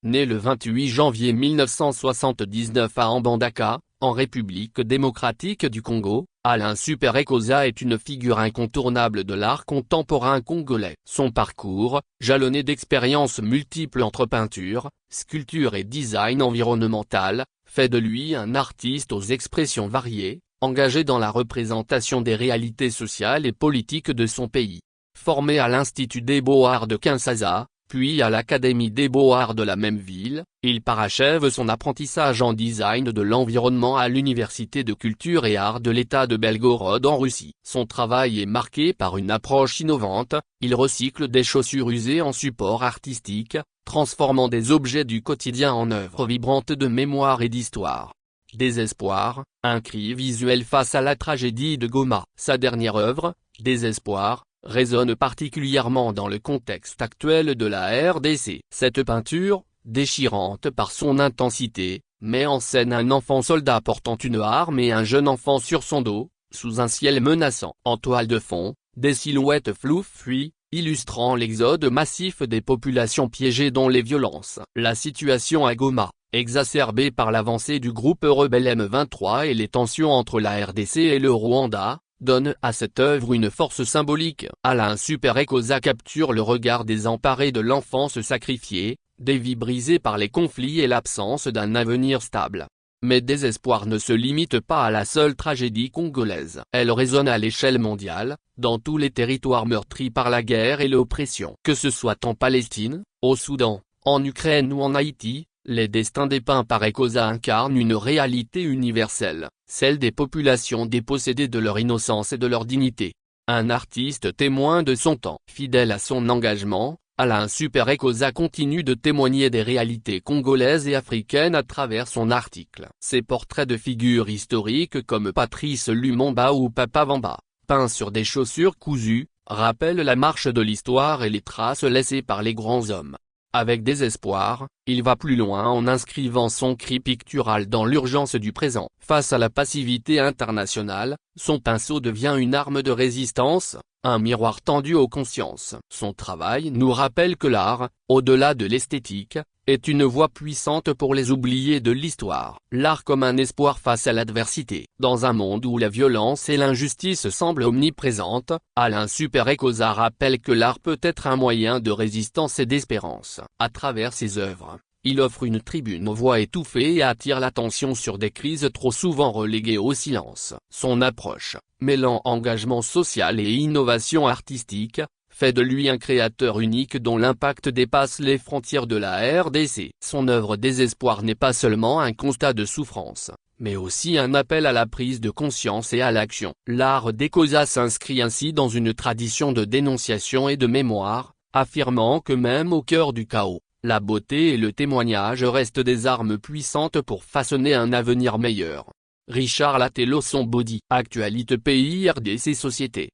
né le 28 janvier 1979 à Mbandaka, en République démocratique du Congo, Alain Super Ekoza est une figure incontournable de l'art contemporain congolais. Son parcours, jalonné d'expériences multiples entre peinture, sculpture et design environnemental, fait de lui un artiste aux expressions variées, engagé dans la représentation des réalités sociales et politiques de son pays. Formé à l'Institut des Beaux-Arts de Kinshasa, puis à l'Académie des Beaux-Arts de la même ville, il parachève son apprentissage en design de l'environnement à l'Université de Culture et Arts de l'État de Belgorod en Russie. Son travail est marqué par une approche innovante, il recycle des chaussures usées en support artistique, transformant des objets du quotidien en œuvres vibrantes de mémoire et d'histoire. Désespoir, un cri visuel face à la tragédie de Goma. Sa dernière œuvre, Désespoir, résonne particulièrement dans le contexte actuel de la RDC. Cette peinture, déchirante par son intensité, met en scène un enfant soldat portant une arme et un jeune enfant sur son dos, sous un ciel menaçant. En toile de fond, des silhouettes floues fuient, illustrant l'exode massif des populations piégées dans les violences. La situation à Goma, exacerbée par l'avancée du groupe rebelle M23 et les tensions entre la RDC et le Rwanda, donne à cette œuvre une force symbolique. Alain Super Ekoza capture le regard désemparé de l'enfance sacrifiée, des vies brisées par les conflits et l'absence d'un avenir stable. Mais Désespoir ne se limite pas à la seule tragédie congolaise. Elle résonne à l'échelle mondiale, dans tous les territoires meurtris par la guerre et l'oppression. Que ce soit en Palestine, au Soudan, en Ukraine ou en Haïti, les destins dépeints par Ekoza incarnent une réalité universelle, celle des populations dépossédées de leur innocence et de leur dignité. Un artiste témoin de son temps. Fidèle à son engagement, Alain Super Ekoza continue de témoigner des réalités congolaises et africaines à travers son article. Ses portraits de figures historiques comme Patrice Lumumba ou Papa Wemba, peints sur des chaussures cousues, rappellent la marche de l'histoire et les traces laissées par les grands hommes. Avec Désespoir, il va plus loin en inscrivant son cri pictural dans l'urgence du présent. Face à la passivité internationale, son pinceau devient une arme de résistance, un miroir tendu aux consciences. Son travail nous rappelle que l'art, au-delà de l'esthétique, est une voix puissante pour les oubliés de l'histoire. L'art comme un espoir face à l'adversité. Dans un monde où la violence et l'injustice semblent omniprésentes, Alain Super Ekoza rappelle que l'art peut être un moyen de résistance et d'espérance. À travers ses œuvres, il offre une tribune aux voix étouffées et attire l'attention sur des crises trop souvent reléguées au silence. Son approche, mêlant engagement social et innovation artistique, fait de lui un créateur unique dont l'impact dépasse les frontières de la RDC. Son œuvre Désespoir n'est pas seulement un constat de souffrance, mais aussi un appel à la prise de conscience et à l'action. L'art d'Ekoza s'inscrit ainsi dans une tradition de dénonciation et de mémoire, affirmant que même au cœur du chaos, la beauté et le témoignage restent des armes puissantes pour façonner un avenir meilleur. Richard Latello, son body. Actualité pays RDC Société.